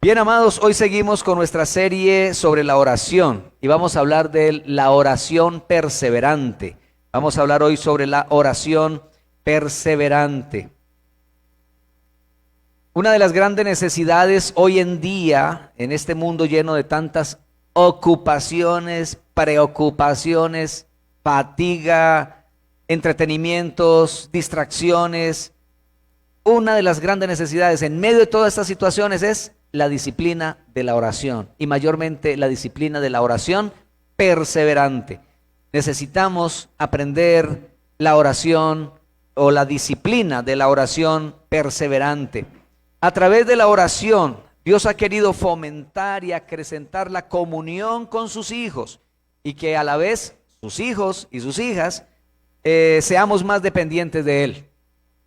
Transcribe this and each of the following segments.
Bien, amados, hoy seguimos con nuestra serie sobre la oración y vamos a hablar de la oración perseverante. Vamos a hablar hoy sobre la oración perseverante. Una de las grandes necesidades hoy en día, en este mundo lleno de tantas ocupaciones, preocupaciones, fatiga, entretenimientos, distracciones, una de las grandes necesidades en medio de todas estas situaciones es la disciplina de la oración y mayormente la disciplina de la oración perseverante. Necesitamos aprender la oración o la disciplina de la oración perseverante. A través de la oración, Dios ha querido fomentar y acrecentar la comunión con sus hijos y que a la vez sus hijos y sus hijas seamos más dependientes de Él.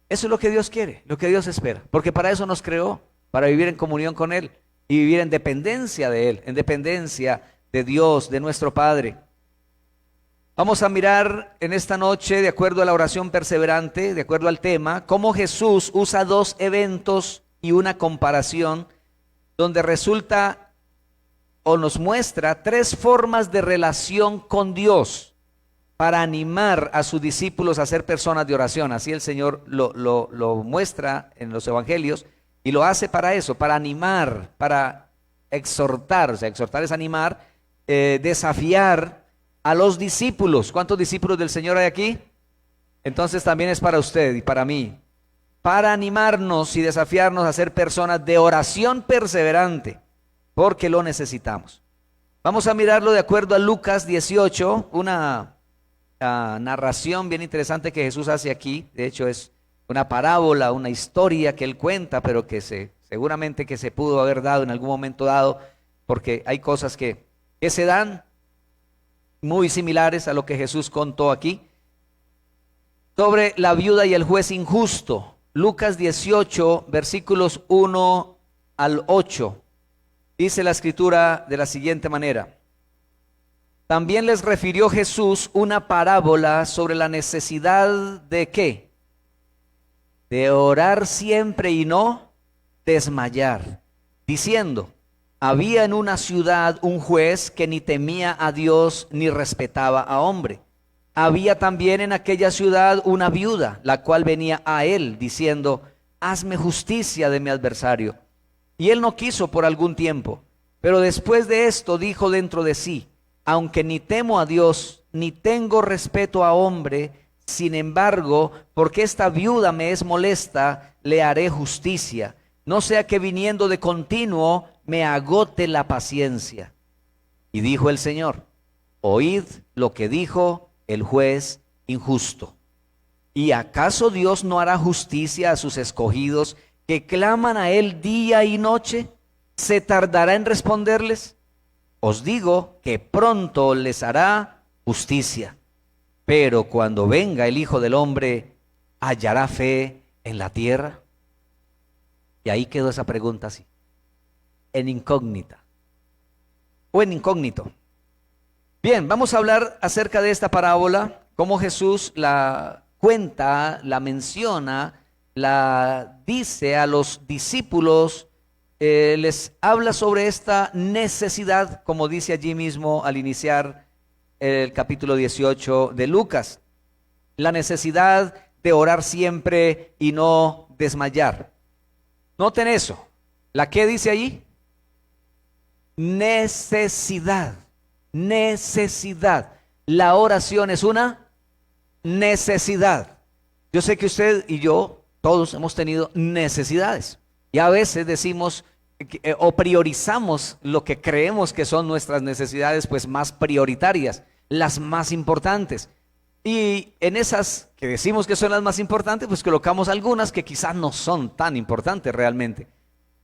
Eso es lo que Dios quiere, lo que Dios espera, porque para eso nos creó, para vivir en comunión con Él y vivir en dependencia de Él, en dependencia de Dios, de nuestro Padre. Vamos a mirar en esta noche, de acuerdo a la oración perseverante, de acuerdo al tema, cómo Jesús usa dos eventos y una comparación donde resulta o nos muestra tres formas de relación con Dios para animar a sus discípulos a ser personas de oración. Así el Señor lo muestra en los evangelios y lo hace para eso, para animar, para exhortar. O sea, exhortar es animar, desafiar a los discípulos. ¿Cuántos discípulos del Señor hay aquí? Entonces también es para usted y para mí, para animarnos y desafiarnos a ser personas de oración perseverante, porque lo necesitamos. Vamos a mirarlo de acuerdo a Lucas 18, una narración bien interesante que Jesús hace aquí. De hecho es una parábola, una historia que Él cuenta, pero que seguramente que se pudo haber dado en algún momento dado, porque hay cosas que se dan muy similares a lo que Jesús contó aquí, sobre la viuda y el juez injusto. Lucas 18, versículos 1 al 8, dice la escritura de la siguiente manera: también les refirió Jesús una parábola sobre la necesidad de ¿qué? De orar siempre y no desmayar, diciendo: había en una ciudad un juez que ni temía a Dios ni respetaba a hombre. Había también en aquella ciudad una viuda, la cual venía a él diciendo: hazme justicia de mi adversario. Y él no quiso por algún tiempo, pero después de esto dijo dentro de sí: aunque ni temo a Dios, ni tengo respeto a hombre, sin embargo, porque esta viuda me es molesta, le haré justicia, no sea que viniendo de continuo me agote la paciencia. Y dijo el Señor: oíd lo que dijo el juez injusto. ¿Y acaso Dios no hará justicia a sus escogidos que claman a Él día y noche? ¿Se tardará en responderles? Os digo que pronto les hará justicia. Pero cuando venga el Hijo del Hombre, ¿hallará fe en la tierra? Y ahí quedó esa pregunta así, en incógnita o en incógnito. Bien, vamos a hablar acerca de esta parábola, cómo Jesús la cuenta, la menciona, la dice a los discípulos. Les habla sobre esta necesidad, como dice allí mismo al iniciar el capítulo 18 de Lucas, la necesidad de orar siempre y no desmayar. Noten eso, ¿la qué dice allí? Necesidad, necesidad. La oración es una necesidad. Yo sé que usted y yo, todos hemos tenido necesidades. Y a veces decimos o priorizamos lo que creemos que son nuestras necesidades pues más prioritarias, las más importantes. Y en esas que decimos que son las más importantes, pues colocamos algunas que quizás no son tan importantes realmente.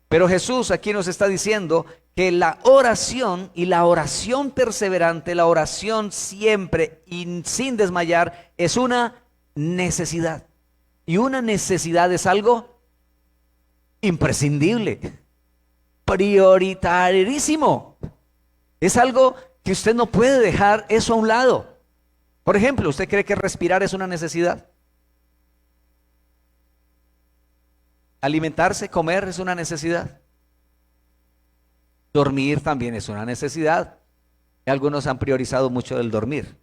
Pero Jesús aquí nos está diciendo que la oración y la oración perseverante, la oración siempre y sin desmayar, es una necesidad. Y una necesidad es algo imprescindible, prioritarísimo. Es algo que usted no puede dejar eso a un lado. Por ejemplo, ¿usted cree que respirar es una necesidad? Alimentarse, comer es una necesidad. Dormir también es una necesidad. Y algunos han priorizado mucho el dormir,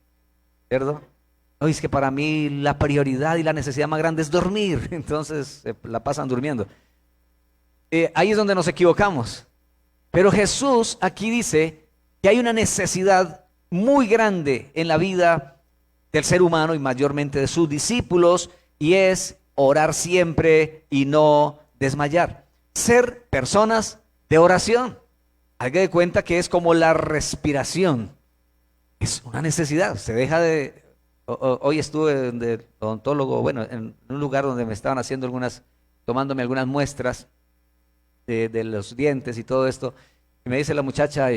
¿cierto? Oye, es que para mí la prioridad y la necesidad más grande es dormir, entonces la pasan durmiendo. Ahí es donde nos equivocamos. Pero Jesús aquí dice que hay una necesidad muy grande en la vida del ser humano y mayormente de sus discípulos, y es orar siempre y no desmayar. Ser personas de oración. Haga de cuenta que es como la respiración. Es una necesidad. Se deja de... Hoy estuve de odontólogo, bueno, en un lugar donde me estaban haciendo tomándome algunas muestras de los dientes y todo esto. Y me dice la muchacha,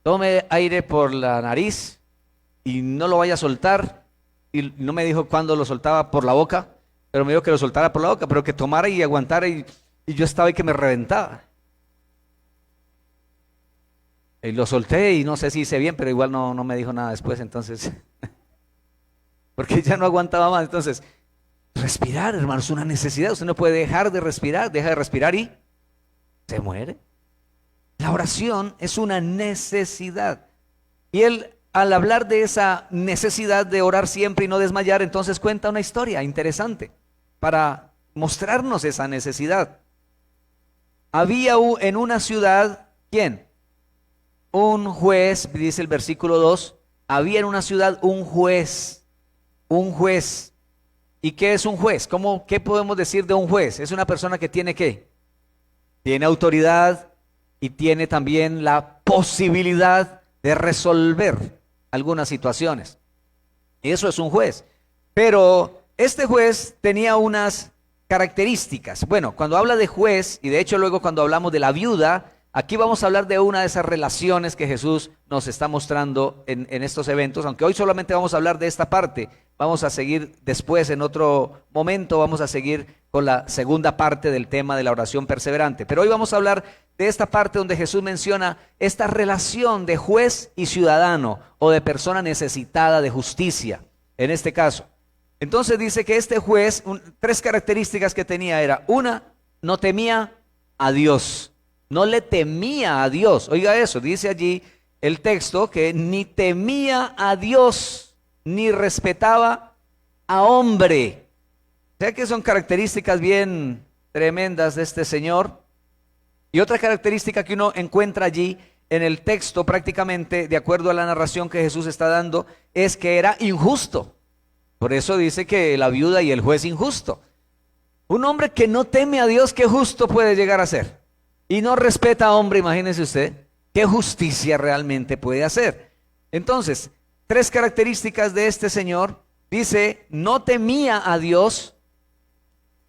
tome aire por la nariz y no lo vaya a soltar. Y no me dijo cuándo lo soltaba por la boca, pero me dijo que lo soltara por la boca, pero que tomara y aguantara, y yo estaba ahí que me reventaba. Y lo solté y no sé si hice bien, pero igual no me dijo nada después, entonces, porque ya no aguantaba más. Entonces, respirar, hermano, es una necesidad. Usted no puede deja de respirar y se muere. La oración es una necesidad. Y él, al hablar de esa necesidad de orar siempre y no desmayar, entonces cuenta una historia interesante para mostrarnos esa necesidad. Había en una ciudad, ¿quién? Un juez, dice el versículo 2, había en una ciudad un juez. ¿Y qué es un juez? ¿Qué podemos decir de un juez? Es una persona que tiene ¿qué? Tiene autoridad y tiene también la posibilidad de resolver algunas situaciones. Eso es un juez. Pero este juez tenía unas características. Bueno, cuando habla de juez, y de hecho luego cuando hablamos de la viuda, aquí vamos a hablar de una de esas relaciones que Jesús nos está mostrando en estos eventos, aunque hoy solamente vamos a hablar de esta parte. Vamos a seguir después, en otro momento, vamos a seguir con la segunda parte del tema de la oración perseverante. Pero hoy vamos a hablar de esta parte donde Jesús menciona esta relación de juez y ciudadano, o de persona necesitada de justicia, en este caso. Entonces dice que este juez, tres características que tenía era, una, no temía a Dios. No le temía a Dios. Oiga eso, dice allí el texto que ni temía a Dios, ni respetaba a hombre. O sea que son características bien tremendas de este señor. Y otra característica que uno encuentra allí en el texto, prácticamente de acuerdo a la narración que Jesús está dando, es que era injusto. Por eso dice que la viuda y el juez injusto. Un hombre que no teme a Dios, ¿qué justo puede llegar a ser? Y no respeta a hombre, imagínese usted, ¿qué justicia realmente puede hacer? Entonces, tres características de este señor. Dice, no temía a Dios,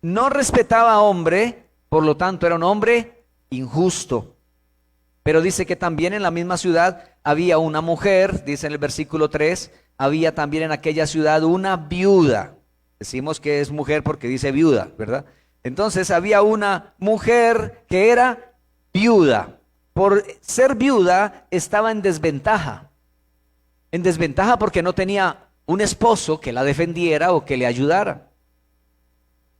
no respetaba a hombre, por lo tanto era un hombre injusto. Pero dice que también en la misma ciudad había una mujer, dice en el versículo 3, había también en aquella ciudad una viuda. Decimos que es mujer porque dice viuda, ¿verdad? Entonces había una mujer que era viuda. Por ser viuda estaba en desventaja. En desventaja porque no tenía un esposo que la defendiera o que le ayudara.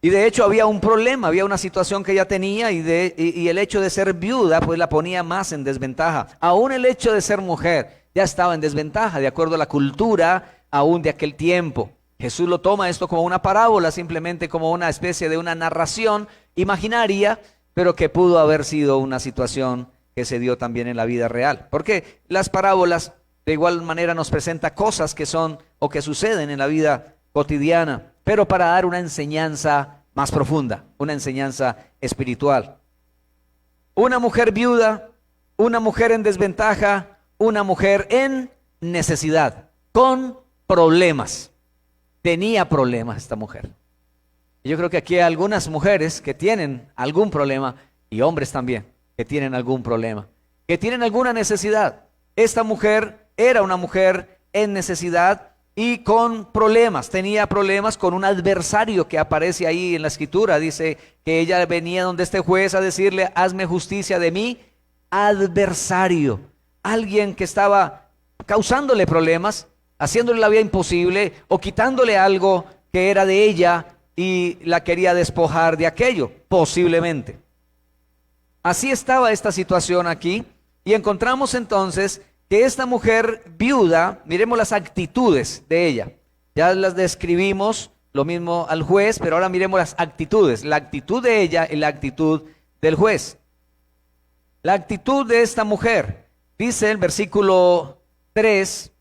Y de hecho había un problema, había una situación que ella tenía, y el hecho de ser viuda pues la ponía más en desventaja. Aún el hecho de ser mujer ya estaba en desventaja de acuerdo a la cultura aún de aquel tiempo. Jesús lo toma esto como una parábola, simplemente como una especie de una narración imaginaria, pero que pudo haber sido una situación que se dio también en la vida real. Porque las parábolas de igual manera nos presentan cosas que son o que suceden en la vida cotidiana, pero para dar una enseñanza más profunda, una enseñanza espiritual. Una mujer viuda, una mujer en desventaja, una mujer en necesidad, con problemas. Tenía problemas esta mujer. Yo creo que aquí hay algunas mujeres que tienen algún problema, y hombres también, que tienen algún problema, que tienen alguna necesidad. Esta mujer era una mujer en necesidad y con problemas. Tenía problemas con un adversario que aparece ahí en la escritura. Dice que ella venía donde este juez a decirle, hazme justicia de mi adversario. Alguien que estaba causándole problemas, haciéndole la vida imposible o quitándole algo que era de ella y la quería despojar de aquello, posiblemente. Así estaba esta situación aquí, Y encontramos entonces que esta mujer viuda, miremos las actitudes de ella. Ya las describimos, lo mismo al juez, pero ahora miremos las actitudes. La actitud de ella y la actitud del juez. La actitud de esta mujer, dice el versículo 3,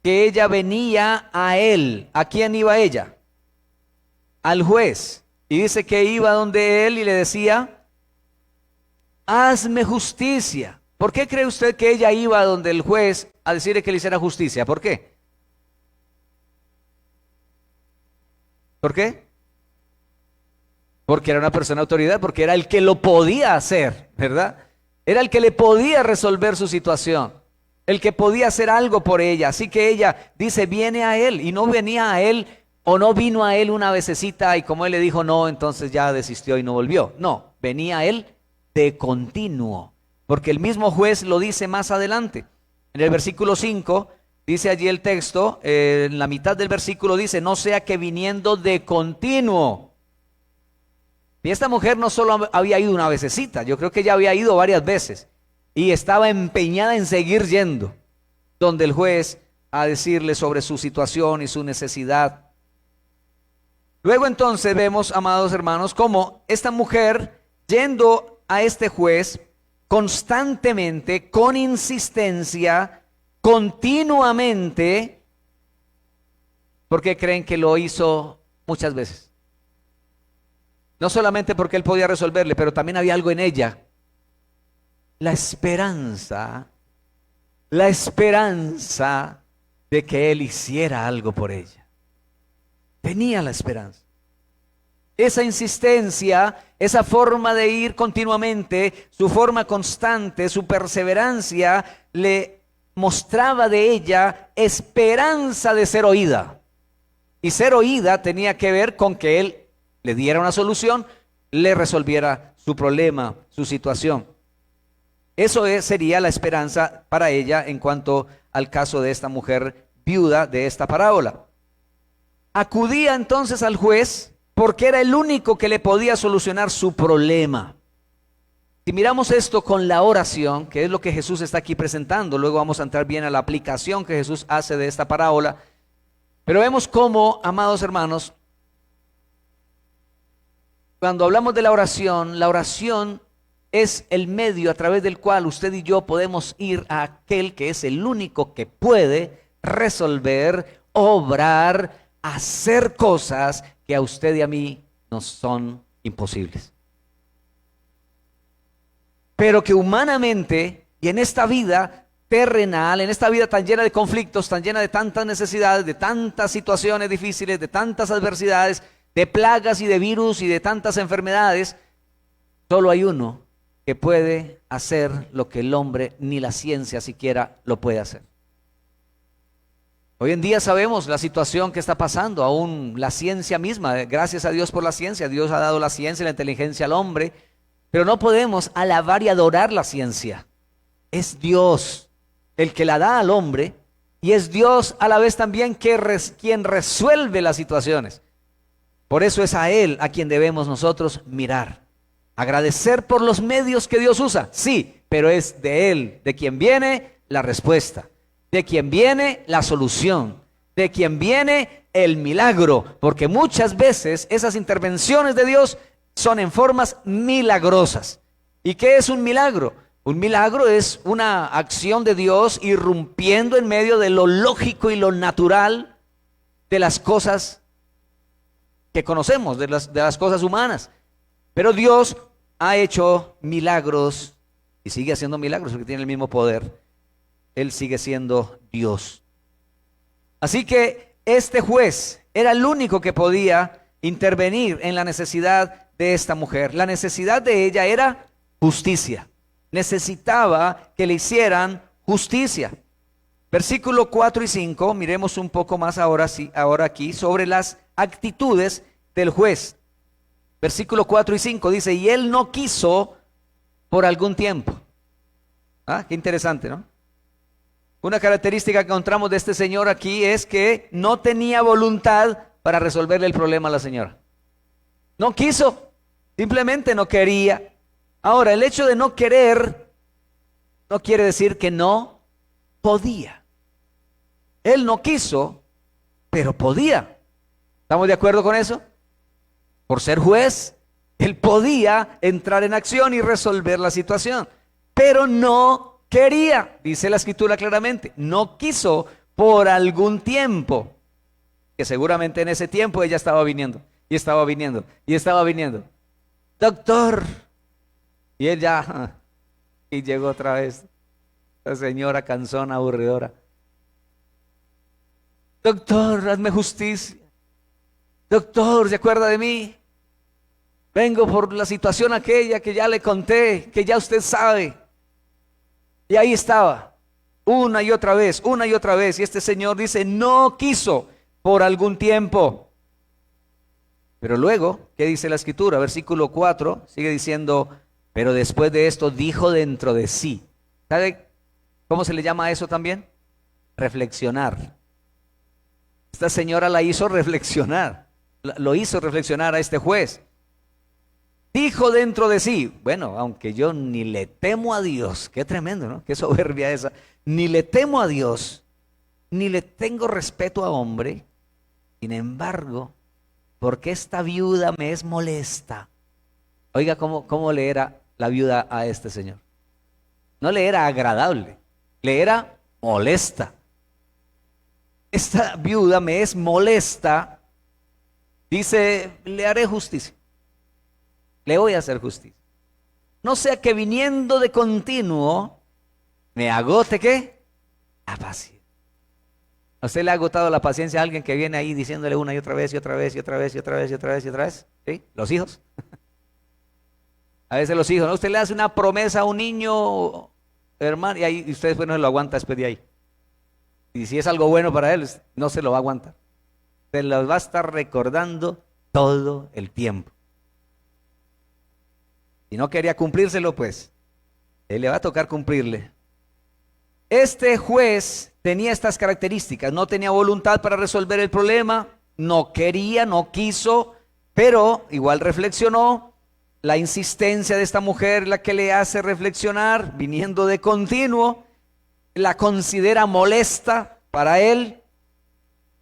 que ella venía a él. ¿A quién iba ella? Al juez. Y dice que iba donde él y le decía, hazme justicia. ¿Por qué cree usted que ella iba donde el juez a decirle que le hiciera justicia? ¿Por qué? ¿Por qué? Porque era una persona de autoridad, porque era el que lo podía hacer, ¿verdad? Era el que le podía resolver su situación, el que podía hacer algo por ella. Así que ella dice, viene a él, y no venía a él, o no vino a él una vececita, y como él le dijo no, entonces ya desistió y no volvió. No, venía a él de continuo, porque el mismo juez lo dice más adelante. En el versículo 5, dice allí el texto, en la mitad del versículo dice, no sea que viniendo de continuo. Y esta mujer no solo había ido una vececita, yo creo que ella había ido varias veces y estaba empeñada en seguir yendo donde el juez a decirle sobre su situación y su necesidad. Luego entonces vemos, amados hermanos, cómo esta mujer yendo a este juez constantemente, con insistencia, continuamente, porque creen que lo hizo muchas veces. No solamente porque él podía resolverle, pero también había algo en ella. La esperanza de que él hiciera algo por ella. Tenía la esperanza. Esa insistencia, esa forma de ir continuamente, su forma constante, su perseverancia, le mostraba de ella esperanza de ser oída. Y ser oída tenía que ver con que él le diera una solución, le resolviera su problema, su situación. Eso sería la esperanza para ella en cuanto al caso de esta mujer viuda de esta parábola. Acudía entonces al juez porque era el único que le podía solucionar su problema. Si miramos esto con la oración, que es lo que Jesús está aquí presentando, luego vamos a entrar bien a la aplicación que Jesús hace de esta parábola, pero vemos cómo, amados hermanos, cuando hablamos de la oración es el medio a través del cual usted y yo podemos ir a aquel que es el único que puede resolver, obrar, hacer cosas que a usted y a mí nos son imposibles. Pero que humanamente y en esta vida terrenal, en esta vida tan llena de conflictos, tan llena de tantas necesidades, de tantas situaciones difíciles, de tantas adversidades, de plagas y de virus y de tantas enfermedades, solo hay uno que puede hacer lo que el hombre ni la ciencia siquiera lo puede hacer. Hoy en día sabemos la situación que está pasando, aún la ciencia misma, gracias a Dios por la ciencia, Dios ha dado la ciencia y la inteligencia al hombre, pero no podemos alabar y adorar la ciencia. Es Dios el que la da al hombre y es Dios a la vez también quien resuelve las situaciones. Por eso es a Él a quien debemos nosotros mirar. Agradecer por los medios que Dios usa, sí, pero es de Él, de quien viene la respuesta, de quien viene la solución, de quien viene el milagro, porque muchas veces esas intervenciones de Dios son en formas milagrosas. ¿Y qué es un milagro? Un milagro es una acción de Dios irrumpiendo en medio de lo lógico y lo natural de las cosas que conocemos, de las cosas humanas. Pero Dios ha hecho milagros y sigue haciendo milagros porque tiene el mismo poder. Él sigue siendo Dios. Así que este juez era el único que podía intervenir en la necesidad de esta mujer. La necesidad de ella era justicia. Necesitaba que le hicieran justicia. Versículo 4 y 5, miremos un poco más ahora aquí sobre las actitudes del juez. Versículo 4 y 5 dice, y él no quiso por algún tiempo. Qué interesante, ¿no? Una característica que encontramos de este señor aquí es que no tenía voluntad para resolverle el problema a la señora. No quiso, simplemente no quería. Ahora, el hecho de no querer no quiere decir que no podía. Él no quiso, pero podía. ¿Estamos de acuerdo con eso? Por ser juez, él podía entrar en acción y resolver la situación, pero no quería, dice la escritura claramente, no quiso por algún tiempo, que seguramente en ese tiempo ella estaba viniendo, y estaba viniendo, y estaba viniendo. Doctor, y él ya, y llegó otra vez, la señora cansona, aburridora. Doctor, hazme justicia. Doctor, ¿se acuerda de mí? Vengo por la situación aquella que ya le conté, que ya usted sabe. Y ahí estaba, una y otra vez, y este señor dice, no quiso por algún tiempo. Pero luego, ¿qué dice la escritura? Versículo 4, sigue diciendo, pero después de esto dijo dentro de sí. ¿Sabe cómo se le llama a eso también? Reflexionar. Esta señora la hizo reflexionar, lo hizo reflexionar a este juez. Dijo dentro de sí, bueno, aunque yo ni le temo a Dios, qué tremendo, ¿no? Qué soberbia esa, ni le temo a Dios, ni le tengo respeto a hombre, sin embargo, porque esta viuda me es molesta. Oiga, ¿cómo le era la viuda a este señor? No le era agradable, le era molesta. Esta viuda me es molesta, dice, le haré justicia. Le voy a hacer justicia. No sea que viniendo de continuo me agote, ¿qué? La paciencia. ¿A usted le ha agotado la paciencia a alguien que viene ahí diciéndole una y otra vez y otra vez y otra vez y otra vez y otra vez y otra vez? ¿Sí? Los hijos. A veces los hijos, ¿no? Usted le hace una promesa a un niño, hermano, y ahí usted después no se lo aguanta después de ahí. Y si es algo bueno para él, no se lo va a aguantar. Se lo va a estar recordando todo el tiempo. Si no quería cumplírselo, pues, él le va a tocar cumplirle. Este juez tenía estas características, no tenía voluntad para resolver el problema, no quería, no quiso, pero igual reflexionó. La insistencia de esta mujer, la que le hace reflexionar, viniendo de continuo, la considera molesta para él,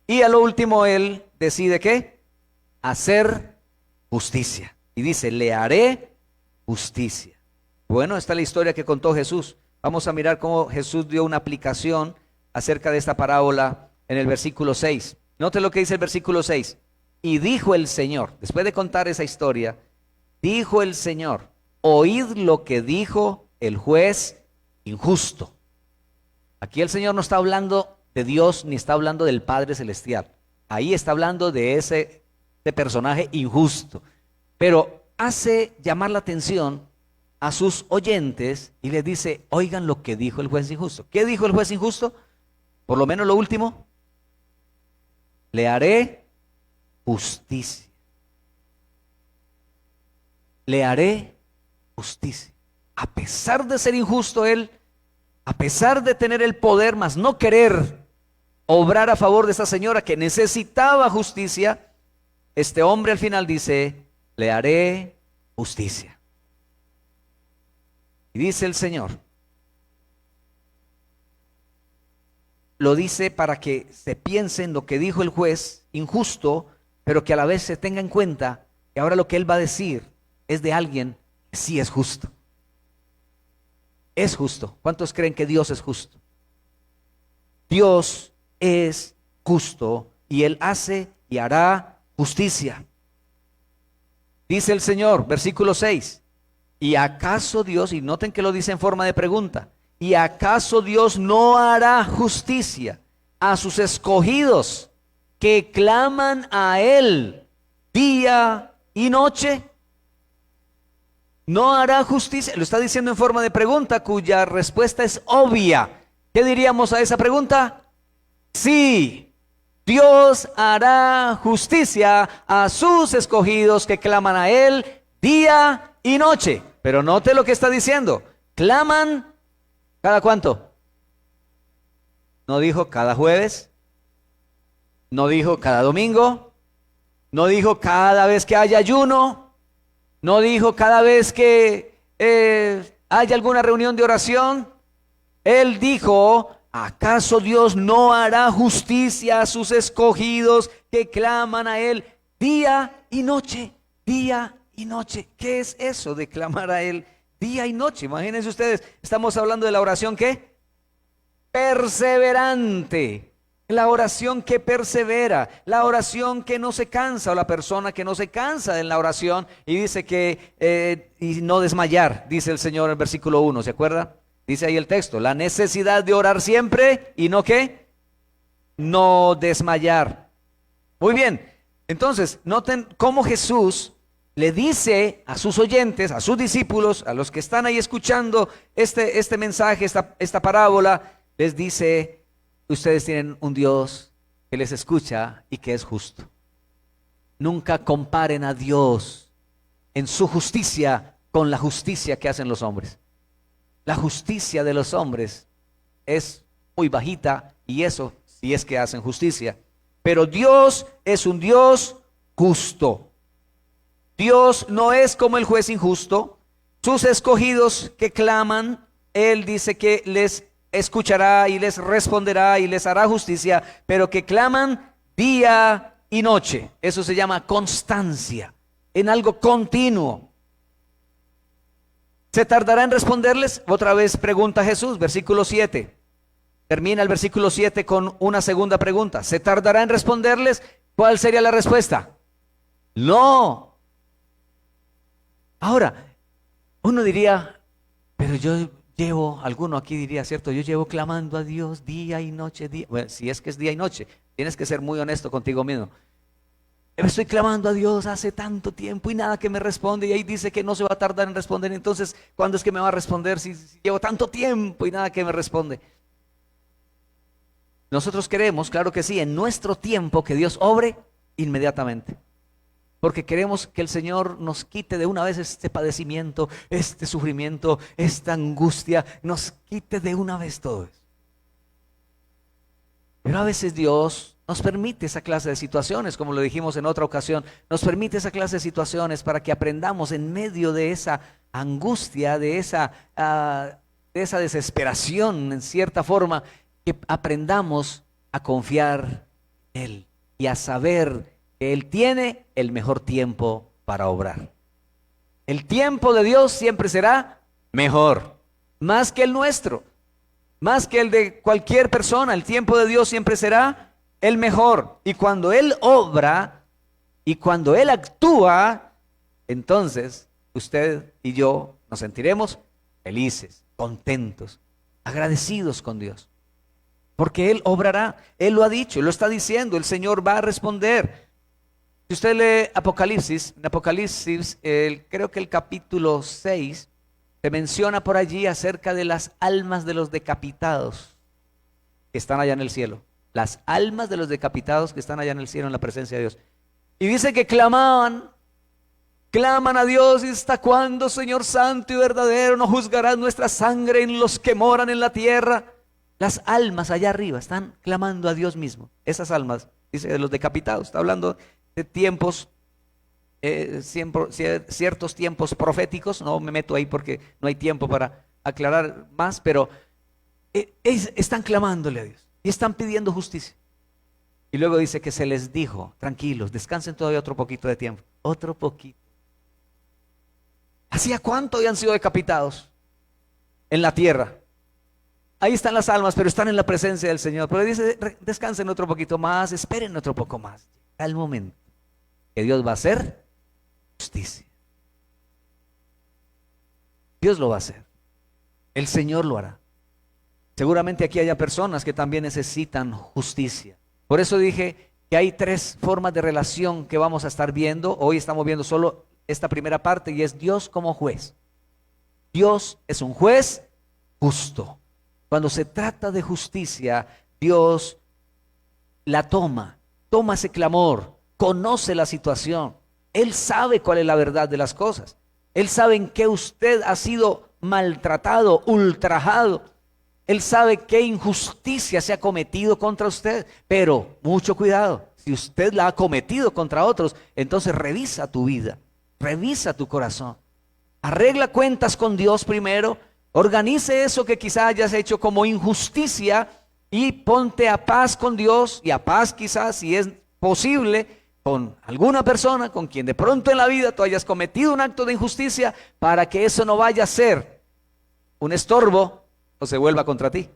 y a lo último él decide ¿qué? Hacer justicia. Y dice, le haré justicia. Bueno, esta es la historia que contó Jesús. Vamos a mirar cómo Jesús dio una aplicación acerca de esta parábola en el versículo 6. Note lo que dice el versículo 6. Y dijo el Señor, después de contar esa historia, dijo el Señor, oíd lo que dijo el juez injusto. Aquí el Señor no está hablando de Dios ni está hablando del Padre Celestial. Ahí está hablando de ese personaje injusto. Pero hace llamar la atención a sus oyentes y les dice, oigan lo que dijo el juez injusto. ¿Qué dijo el juez injusto? Por lo menos lo último, le haré justicia. Le haré justicia. A pesar de ser injusto él, a pesar de tener el poder, mas no querer obrar a favor de esa señora que necesitaba justicia, este hombre al final dice, le haré justicia. Y dice el Señor, lo dice para que se piense en lo que dijo el juez injusto, pero que a la vez se tenga en cuenta que ahora lo que él va a decir es de alguien que sí es justo. Es justo. ¿Cuántos creen que Dios es justo? Dios es justo y Él hace y hará justicia. Dice el Señor, versículo 6, ¿y acaso Dios, y noten que lo dice en forma de pregunta, ¿y acaso Dios no hará justicia a sus escogidos que claman a Él día y noche? ¿No hará justicia? Lo está diciendo en forma de pregunta cuya respuesta es obvia. ¿Qué diríamos a esa pregunta? Sí, Dios hará justicia a sus escogidos que claman a Él día y noche. Pero note lo que está diciendo. Claman ¿cada cuánto? No dijo cada jueves, no dijo cada domingo, no dijo cada vez que haya ayuno, no dijo cada vez que haya alguna reunión de oración, Él dijo: ¿acaso Dios no hará justicia a sus escogidos que claman a Él día y noche? Día y noche. ¿Qué es eso de clamar a Él día y noche? Imagínense ustedes, estamos hablando de la oración ¿qué? Perseverante. La oración que persevera, la oración que no se cansa, o la persona que no se cansa en la oración, y dice que y no desmayar, dice el Señor en el versículo 1, ¿se acuerda? Dice ahí el texto, la necesidad de orar siempre y no ¿qué? No desmayar. Muy bien, entonces noten cómo Jesús le dice a sus oyentes, a sus discípulos, a los que están ahí escuchando este mensaje, esta parábola, les dice: ustedes tienen un Dios que les escucha y que es justo. Nunca comparen a Dios en su justicia con la justicia que hacen los hombres. La justicia de los hombres es muy bajita, y eso si es que hacen justicia. Pero Dios es un Dios justo. Dios no es como el juez injusto. Sus escogidos que claman, Él dice que les escuchará y les responderá y les hará justicia, pero que claman día y noche. Eso se llama constancia, en algo continuo. ¿Se tardará en responderles? Otra vez pregunta Jesús, versículo 7. Termina el versículo 7 con una segunda pregunta. ¿Se tardará en responderles? ¿Cuál sería la respuesta? No. Ahora, uno diría, pero alguno aquí diría, ¿cierto? Yo llevo clamando a Dios día y noche. Bueno, si es que es día y noche, tienes que ser muy honesto contigo mismo. Estoy clamando a Dios hace tanto tiempo y nada que me responde, y ahí dice que no se va a tardar en responder. Entonces, ¿cuándo es que me va a responder si llevo tanto tiempo y nada que me responde? Nosotros queremos, claro que sí, en nuestro tiempo que Dios obre inmediatamente. Porque queremos que el Señor nos quite de una vez este padecimiento, este sufrimiento, esta angustia, nos quite de una vez todo eso. Pero a veces Dios nos permite esa clase de situaciones, como lo dijimos en otra ocasión, nos permite esa clase de situaciones para que aprendamos en medio de esa angustia, de esa desesperación, en cierta forma, que aprendamos a confiar en Él y a saber que Él tiene el mejor tiempo para obrar. El tiempo de Dios siempre será mejor, más que el nuestro, más que el de cualquier persona. El tiempo de Dios siempre será el mejor. Y cuando Él obra y cuando Él actúa, entonces usted y yo nos sentiremos felices, contentos, agradecidos con Dios. Porque Él obrará, Él lo ha dicho, lo está diciendo, el Señor va a responder. Si usted lee Apocalipsis, en Apocalipsis, creo que el capítulo 6, se menciona por allí acerca de las almas de los decapitados que están allá en el cielo. Las almas de los decapitados que están allá en el cielo en la presencia de Dios. Y dice que claman a Dios: ¿y hasta cuándo, Señor santo y verdadero, no juzgarás nuestra sangre en los que moran en la tierra? Las almas allá arriba están clamando a Dios mismo. Esas almas, dice, de los decapitados. Está hablando de tiempos, ciertos tiempos proféticos. No me meto ahí porque no hay tiempo para aclarar más, pero están clamándole a Dios y están pidiendo justicia. Y luego dice que se les dijo: tranquilos, descansen todavía otro poquito de tiempo. Otro poquito. ¿Hacía cuánto habían sido decapitados en la tierra? Ahí están las almas, pero están en la presencia del Señor. Pero dice: descansen otro poquito más, esperen otro poco más. Llega el momento que Dios va a hacer justicia. Dios lo va a hacer. El Señor lo hará. Seguramente aquí haya personas que también necesitan justicia. Por eso dije que hay 3 formas de relación que vamos a estar viendo. Hoy estamos viendo solo esta primera parte, y es Dios como juez. Dios es un juez justo. Cuando se trata de justicia, Dios la toma ese clamor, conoce la situación. Él sabe cuál es la verdad de las cosas. Él sabe en qué usted ha sido maltratado, ultrajado. Él sabe qué injusticia se ha cometido contra usted. Pero mucho cuidado, si usted la ha cometido contra otros, entonces revisa tu vida, revisa tu corazón. Arregla cuentas con Dios primero. Organice eso que quizás hayas hecho como injusticia y ponte a paz con Dios y a paz quizás, si es posible, con alguna persona con quien de pronto en la vida tú hayas cometido un acto de injusticia, para que eso no vaya a ser un estorbo o se vuelva contra ti.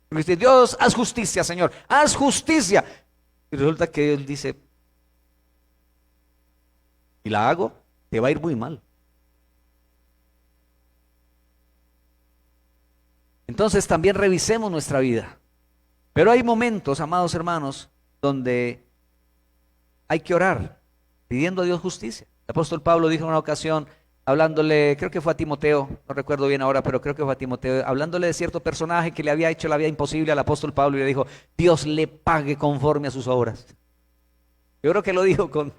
Porque dice, Dios, haz justicia, Señor, haz justicia. Y resulta que Él dice, y la hago, te va a ir muy mal. Entonces también revisemos nuestra vida. Pero hay momentos, amados hermanos, donde hay que orar, pidiendo a Dios justicia. El apóstol Pablo dijo en una ocasión, hablándole, creo que fue a Timoteo, no recuerdo bien ahora, pero creo que fue a Timoteo, hablándole de cierto personaje que le había hecho la vida imposible al apóstol Pablo, y le dijo, Dios le pague conforme a sus obras. Yo creo que lo dijo con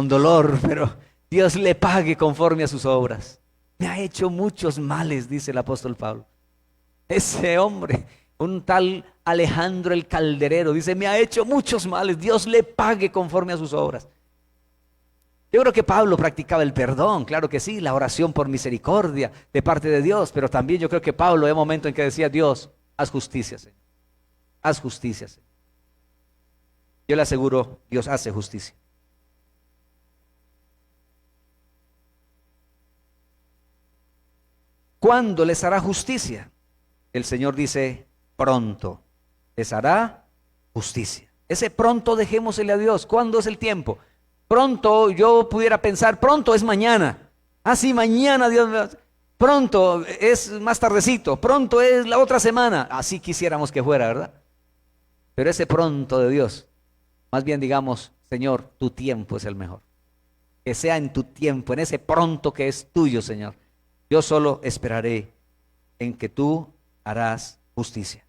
dolor, pero Dios le pague conforme a sus obras. Me ha hecho muchos males, dice el apóstol Pablo. Ese hombre, un tal Alejandro el Calderero, dice, me ha hecho muchos males, Dios le pague conforme a sus obras. Yo creo que Pablo practicaba el perdón, claro que sí, la oración por misericordia de parte de Dios, pero también yo creo que Pablo, hay un momento en que decía, Dios, haz justicia, Señor, haz justicia, Señor. Yo le aseguro, Dios hace justicia. ¿Cuándo les hará justicia? El Señor dice, pronto les hará justicia. Ese pronto dejémosele a Dios. ¿Cuándo es el tiempo? Pronto, yo pudiera pensar, pronto es mañana. Ah, sí, mañana Dios me... Pronto es más tardecito, pronto es la otra semana. Así quisiéramos que fuera, ¿verdad? Pero ese pronto de Dios, más bien digamos, Señor, tu tiempo es el mejor. Que sea en tu tiempo, en ese pronto que es tuyo, Señor. Yo solo esperaré en que tú harás justicia.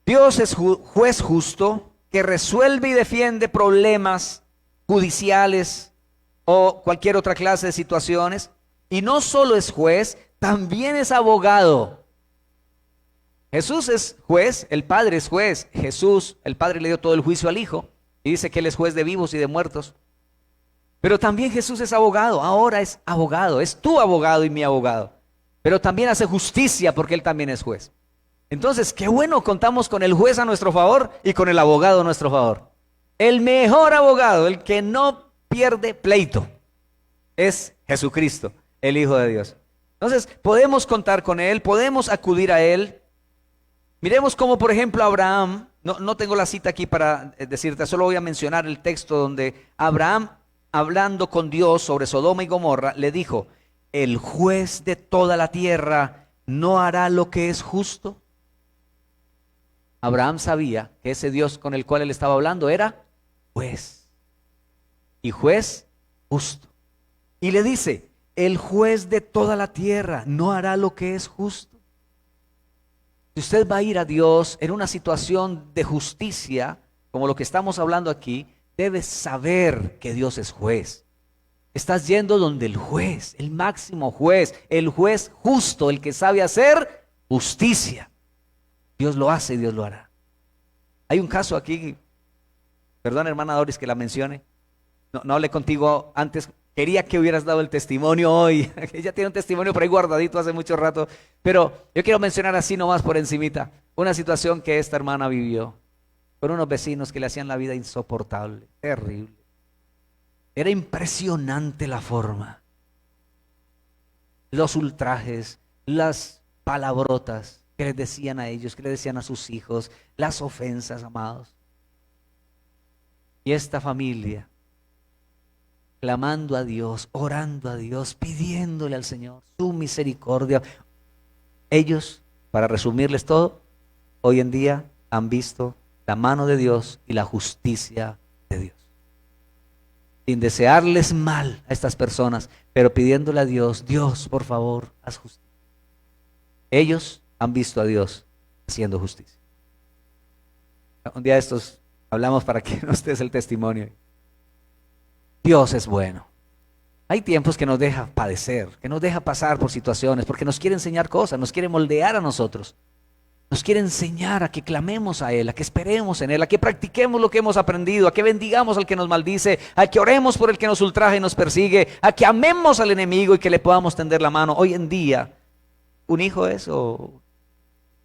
Dios es juez justo que resuelve y defiende problemas judiciales o cualquier otra clase de situaciones. Y no solo es juez, también es abogado. Jesús es juez, el Padre es juez. Jesús, el Padre le dio todo el juicio al Hijo y dice que Él es juez de vivos y de muertos. Pero también Jesús es abogado, ahora es abogado, es tu abogado y mi abogado. Pero también hace justicia porque Él también es juez. Entonces, qué bueno, contamos con el juez a nuestro favor y con el abogado a nuestro favor. El mejor abogado, el que no pierde pleito, es Jesucristo, el Hijo de Dios. Entonces, podemos contar con Él, podemos acudir a Él. Miremos cómo, por ejemplo, Abraham, no tengo la cita aquí para decirte, solo voy a mencionar el texto donde Abraham, hablando con Dios sobre Sodoma y Gomorra, le dijo, el juez de toda la tierra no hará lo que es justo. Abraham sabía que ese Dios con el cual él estaba hablando era juez, y juez justo. Y le dice, el juez de toda la tierra no hará lo que es justo. Si usted va a ir a Dios en una situación de justicia, como lo que estamos hablando aquí, debe saber que Dios es juez. Estás yendo donde el juez, el máximo juez, el juez justo, el que sabe hacer justicia. Dios lo hace y Dios lo hará. Hay un caso aquí, perdón hermana Doris que la mencione, no hablé contigo antes, quería que hubieras dado el testimonio hoy, ella tiene un testimonio por ahí guardadito hace mucho rato, pero yo quiero mencionar así nomás por encimita, una situación que esta hermana vivió, con unos vecinos que le hacían la vida insoportable, terrible. Era impresionante la forma, los ultrajes, las palabrotas que les decían a ellos, que les decían a sus hijos, las ofensas, amados. Y esta familia, clamando a Dios, orando a Dios, pidiéndole al Señor su misericordia. Ellos, para resumirles todo, hoy en día han visto la mano de Dios y la justicia de Dios. Sin desearles mal a estas personas, pero pidiéndole a Dios, Dios, por favor, haz justicia. Ellos han visto a Dios haciendo justicia. Un día de estos hablamos para que nos des el testimonio. Dios es bueno. Hay tiempos que nos deja padecer, que nos deja pasar por situaciones, porque nos quiere enseñar cosas, nos quiere moldear a nosotros Nos quiere enseñar a que clamemos a Él, a que esperemos en Él, a que practiquemos lo que hemos aprendido, a que bendigamos al que nos maldice, a que oremos por el que nos ultraja y nos persigue, a que amemos al enemigo y que le podamos tender la mano. Hoy en día, un hijo es o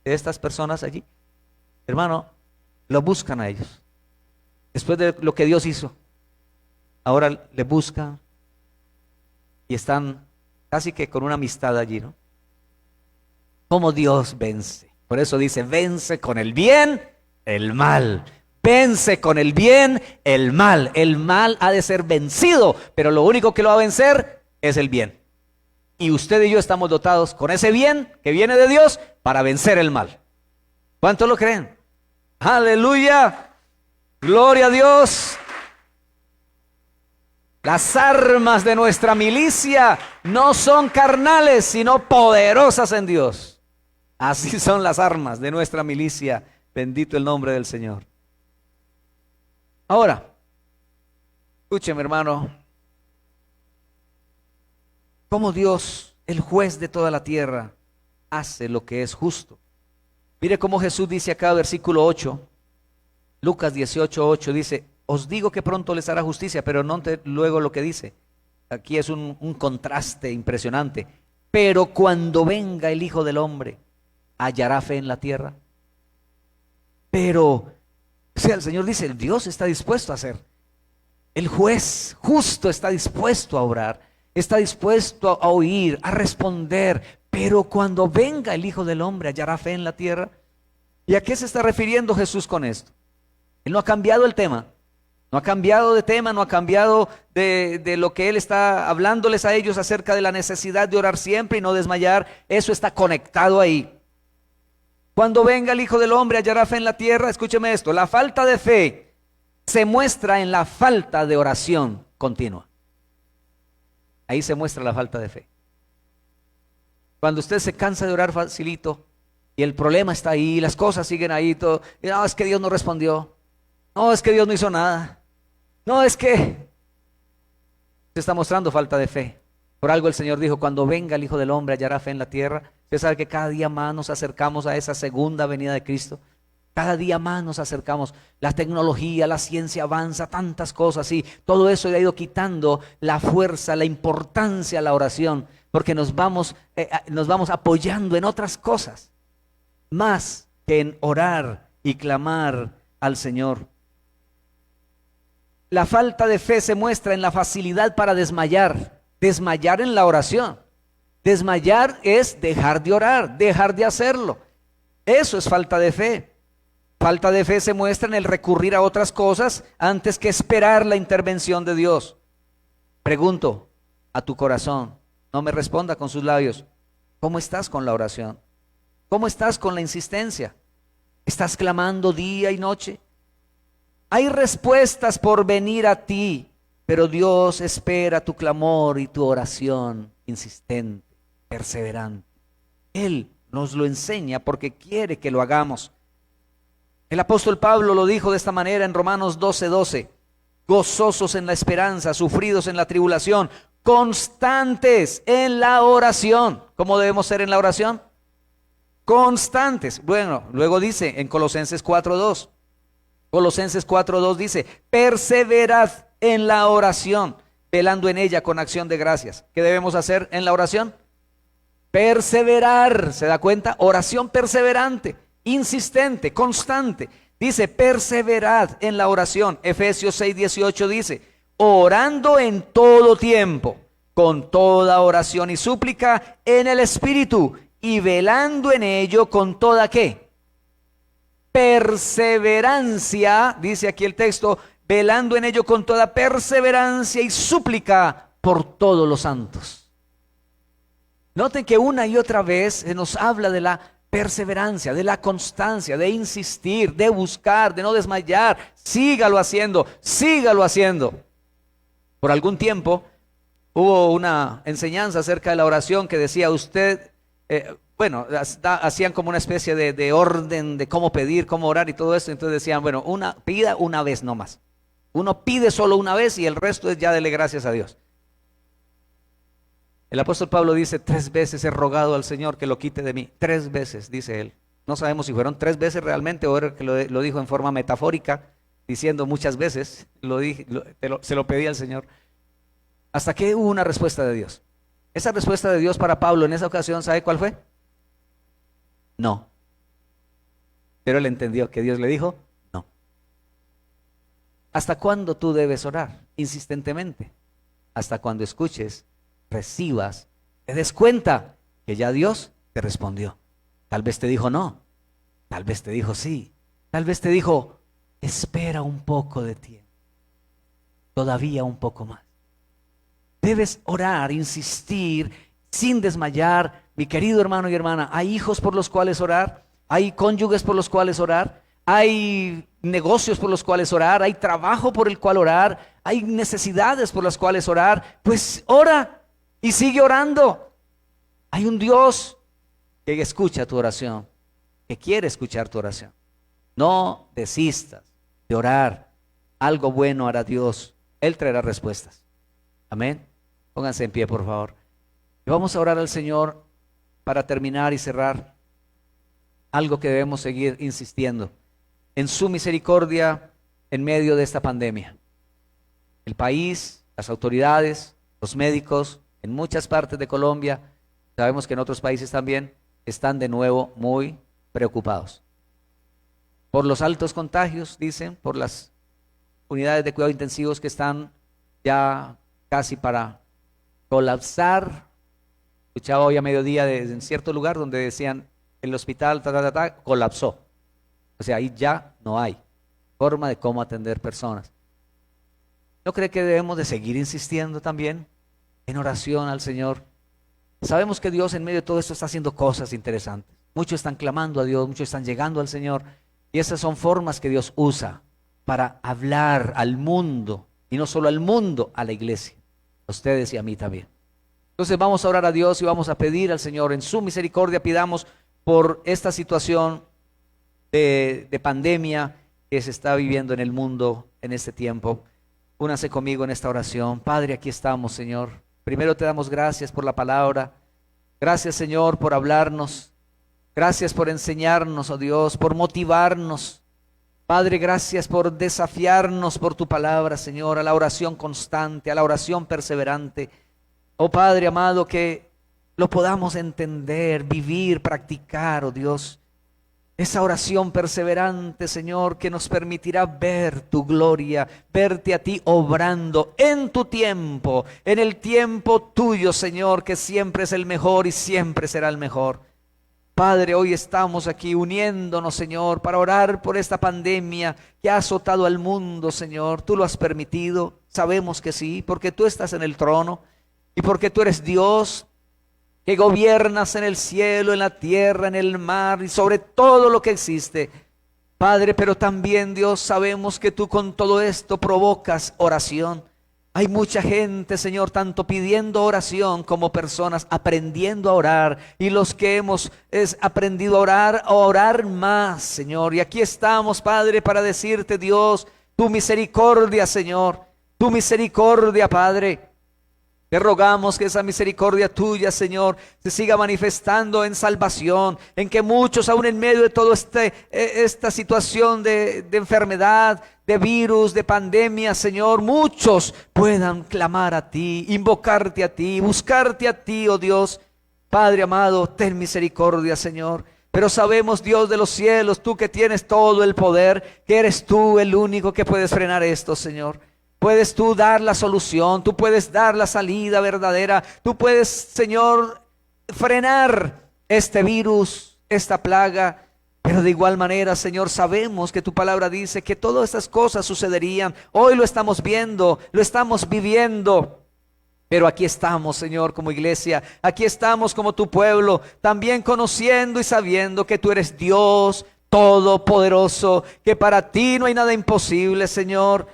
de estas personas allí, hermano, lo buscan a ellos. Después de lo que Dios hizo, ahora le buscan y están casi que con una amistad allí, ¿no? Como Dios vence. Por eso dice, vence con el bien el mal. Vence con el bien el mal. El mal ha de ser vencido, pero lo único que lo va a vencer es el bien. Y usted y yo estamos dotados con ese bien que viene de Dios para vencer el mal. ¿Cuántos lo creen? Aleluya. Gloria a Dios. Las armas de nuestra milicia no son carnales, sino poderosas en Dios. Así son las armas de nuestra milicia. Bendito el nombre del Señor. Ahora, escúcheme, hermano, cómo Dios, el juez de toda la tierra, hace lo que es justo. Mire cómo Jesús dice acá, versículo 8, Lucas 18:8, dice, os digo que pronto les hará justicia, pero note luego lo que dice. Aquí es un contraste impresionante. Pero cuando venga el Hijo del Hombre, ¿hallará fe en la tierra? Pero, o sea, el Señor dice, el Dios está dispuesto a hacer. El juez justo está dispuesto a obrar, está dispuesto a oír, a responder. Pero cuando venga el Hijo del Hombre, ¿hallará fe en la tierra? ¿Y a qué se está refiriendo Jesús con esto? Él no ha cambiado el tema. No ha cambiado de tema, no ha cambiado de lo que Él está hablándoles a ellos acerca de la necesidad de orar siempre y no desmayar. Eso está conectado ahí. Cuando venga el Hijo del Hombre, hallará fe en la tierra. Escúcheme esto, la falta de fe se muestra en la falta de oración continua. Ahí se muestra la falta de fe. Cuando usted se cansa de orar facilito y el problema está ahí, las cosas siguen ahí, todo, y no, es que Dios no respondió, no, es que Dios no hizo nada, no, es que se está mostrando falta de fe. Por algo el Señor dijo, cuando venga el Hijo del Hombre, hallará fe en la tierra. Usted sabe que cada día más nos acercamos a esa segunda venida de Cristo. Cada día más nos acercamos. La tecnología, la ciencia avanza, tantas cosas, y todo eso le ha ido quitando la fuerza, la importancia a la oración, porque nos vamos apoyando en otras cosas, más que en orar y clamar al Señor. La falta de fe se muestra en la facilidad para desmayar en la oración. Desmayar es dejar de orar, dejar de hacerlo. Eso es falta de fe. Falta de fe se muestra en el recurrir a otras cosas antes que esperar la intervención de Dios. Pregunto a tu corazón, no me responda con sus labios, ¿cómo estás con la oración? ¿Cómo estás con la insistencia? ¿Estás clamando día y noche? Hay respuestas por venir a ti, pero Dios espera tu clamor y tu oración insistente, perseverante. Él nos lo enseña porque quiere que lo hagamos. El apóstol Pablo lo dijo de esta manera en Romanos 12:12. Gozosos en la esperanza, sufridos en la tribulación, constantes en la oración. ¿Cómo debemos ser en la oración? Constantes. Bueno, luego dice en Colosenses 4:2. Colosenses 4:2 dice, perseverad en la oración, velando en ella con acción de gracias. ¿Qué debemos hacer en la oración? Perseverar, ¿se da cuenta? Oración perseverante, insistente, constante. Dice, perseverad en la oración. Efesios 6:18 dice, orando en todo tiempo, con toda oración y súplica en el Espíritu, y velando en ello con toda, ¿qué? Perseverancia, dice aquí el texto, velando en ello con toda perseverancia y súplica por todos los santos. Noten que una y otra vez se nos habla de la perseverancia, de la constancia, de insistir, de buscar, de no desmayar. Sígalo haciendo, sígalo haciendo. Por algún tiempo hubo una enseñanza acerca de la oración que decía usted, hacían como una especie de orden de cómo pedir, cómo orar y todo eso. Entonces decían, bueno, pida una vez nomás. Uno pide solo una vez y el resto es ya dele gracias a Dios. El apóstol Pablo dice, 3 veces he rogado al Señor que lo quite de mí. 3 veces, dice él. No sabemos si fueron 3 veces realmente o era que lo dijo en forma metafórica, diciendo muchas veces, se lo pedí al Señor. Hasta que hubo una respuesta de Dios. Esa respuesta de Dios para Pablo en esa ocasión, ¿sabe cuál fue? No. Pero él entendió que Dios le dijo, no. ¿Hasta cuándo tú debes orar? Insistentemente. Hasta cuando escuches, recibas, te des cuenta que ya Dios te respondió. Tal vez te dijo no, tal vez te dijo sí, tal vez te dijo, espera un poco de tiempo, todavía un poco más. Debes orar, insistir, sin desmayar. Mi querido hermano y hermana, hay hijos por los cuales orar, hay cónyuges por los cuales orar, hay negocios por los cuales orar, hay trabajo por el cual orar, hay necesidades por las cuales orar. Pues ora y sigue orando. Hay un Dios que escucha tu oración, que quiere escuchar tu oración. No desistas de orar. Algo bueno hará Dios. Él traerá respuestas. Amén. Pónganse en pie, por favor. Y vamos a orar al Señor para terminar y cerrar. Algo que debemos seguir insistiendo. En su misericordia en medio de esta pandemia. El país, las autoridades, los médicos, en muchas partes de Colombia, sabemos que en otros países también, están de nuevo muy preocupados. Por los altos contagios, dicen, por las unidades de cuidados intensivos que están ya casi para colapsar. Escuchaba hoy a mediodía en cierto lugar donde decían el hospital colapsó. O sea, ahí ya no hay forma de cómo atender personas. ¿No cree que debemos de seguir insistiendo también en oración al Señor? Sabemos que Dios en medio de todo esto está haciendo cosas interesantes. Muchos están clamando a Dios, muchos están llegando al Señor. Y esas son formas que Dios usa para hablar al mundo. Y no solo al mundo, a la iglesia. A ustedes y a mí también. Entonces vamos a orar a Dios y vamos a pedir al Señor en su misericordia, pidamos por esta situación de pandemia que se está viviendo en el mundo en este tiempo. Únase conmigo en esta oración. Padre, aquí estamos, Señor. Primero te damos gracias por la palabra. Gracias, Señor, por hablarnos. Gracias por enseñarnos, oh Dios, por motivarnos. Padre, gracias por desafiarnos por tu palabra, Señor, a la oración constante, a la oración perseverante. Oh Padre amado, que lo podamos entender, vivir, practicar, oh Dios. Esa oración perseverante, Señor, que nos permitirá ver tu gloria, verte a ti obrando en tu tiempo, en el tiempo tuyo, Señor, que siempre es el mejor y siempre será el mejor. Padre, hoy estamos aquí uniéndonos, Señor, para orar por esta pandemia que ha azotado al mundo, Señor. Tú lo has permitido, sabemos que sí, porque tú estás en el trono y porque tú eres Dios, que gobiernas en el cielo, en la tierra, en el mar y sobre todo lo que existe. Padre, pero también, Dios, sabemos que tú con todo esto provocas oración. Hay mucha gente, Señor, tanto pidiendo oración como personas aprendiendo a orar. Y los que hemos aprendido a orar más, Señor. Y aquí estamos, Padre, para decirte, Dios, tu misericordia, Señor, tu misericordia, Padre. Te rogamos que esa misericordia tuya, Señor, se siga manifestando en salvación, en que muchos, aún en medio de toda esta situación de enfermedad, de virus, de pandemia, Señor, muchos puedan clamar a ti, invocarte a ti, buscarte a ti, oh Dios. Padre amado, ten misericordia, Señor. Pero sabemos, Dios de los cielos, tú que tienes todo el poder, que eres tú el único que puedes frenar esto, Señor. Puedes tú dar la solución, tú puedes dar la salida verdadera, tú puedes, Señor, frenar este virus, esta plaga. Pero de igual manera, Señor, sabemos que tu palabra dice que todas estas cosas sucederían. Hoy lo estamos viendo, lo estamos viviendo. Pero aquí estamos, Señor, como iglesia, aquí estamos como tu pueblo, también conociendo y sabiendo que tú eres Dios todopoderoso, que para ti no hay nada imposible, Señor.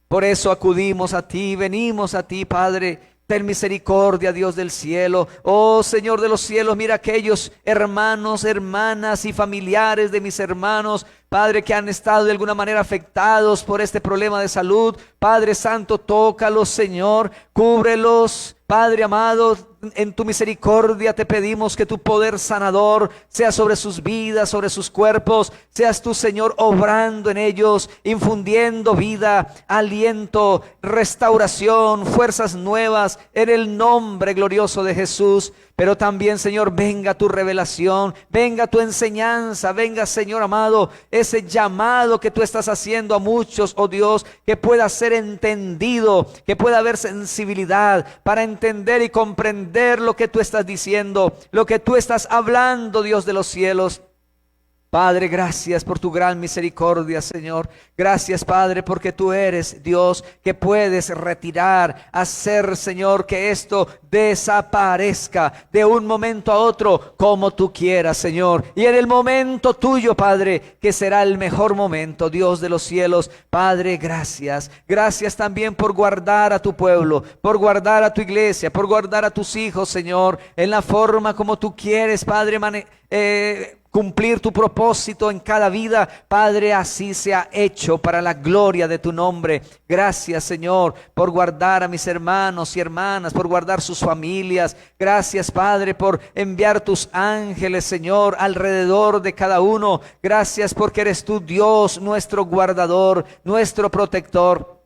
Por eso acudimos a ti, venimos a ti, Padre. Ten misericordia, Dios del cielo. Oh Señor de los cielos, mira aquellos hermanos, hermanas y familiares de mis hermanos, Padre, que han estado de alguna manera afectados por este problema de salud. Padre Santo, tócalos, Señor, cúbrelos, Padre amado. en tu misericordia te pedimos que tu poder sanador sea sobre sus vidas, sobre sus cuerpos. Seas tú, Señor, obrando en ellos, infundiendo vida, aliento, restauración, fuerzas nuevas, en el nombre glorioso de Jesús. Pero también, Señor, venga tu revelación, venga tu enseñanza, venga, Señor amado, ese llamado que tú estás haciendo a muchos, oh Dios, que pueda ser entendido, que pueda haber sensibilidad para entender y comprender lo que tú estás diciendo, lo que tú estás hablando, Dios de los cielos. Padre, gracias por tu gran misericordia, Señor. Gracias, Padre, porque tú eres Dios que puedes retirar, hacer, Señor, que esto desaparezca de un momento a otro como tú quieras, Señor. Y en el momento tuyo, Padre, que será el mejor momento, Dios de los cielos. Padre, gracias. Gracias también por guardar a tu pueblo, por guardar a tu iglesia, por guardar a tus hijos, Señor, en la forma como tú quieres, Padre, cumplir tu propósito en cada vida. Padre, así se ha hecho para la gloria de tu nombre. Gracias, Señor, por guardar a mis hermanos y hermanas, por guardar sus familias. Gracias, Padre, por enviar tus ángeles, Señor, alrededor de cada uno. Gracias porque eres tú, Dios, nuestro guardador, nuestro protector.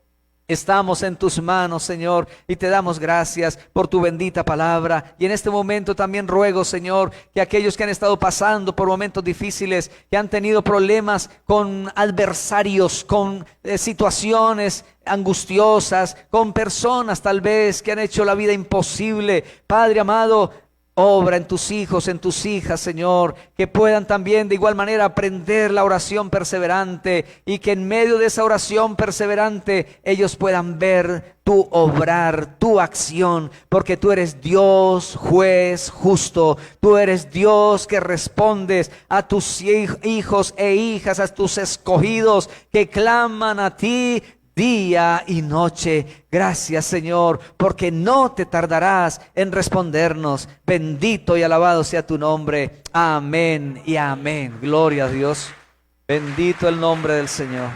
Estamos en tus manos, Señor, y te damos gracias por tu bendita palabra. Y en este momento también ruego, Señor, que aquellos que han estado pasando por momentos difíciles, que han tenido problemas con adversarios, con situaciones angustiosas, con personas tal vez que han hecho la vida imposible, Padre amado, obra en tus hijos, en tus hijas, Señor, que puedan también de igual manera aprender la oración perseverante y que en medio de esa oración perseverante ellos puedan ver tu obrar, tu acción, porque tú eres Dios, juez justo. Tú eres Dios que respondes a tus hijos e hijas, a tus escogidos que claman a ti día y noche. Gracias, Señor, porque no te tardarás en respondernos. Bendito y alabado sea tu nombre. Amén y amén. Gloria a Dios. Bendito el nombre del Señor.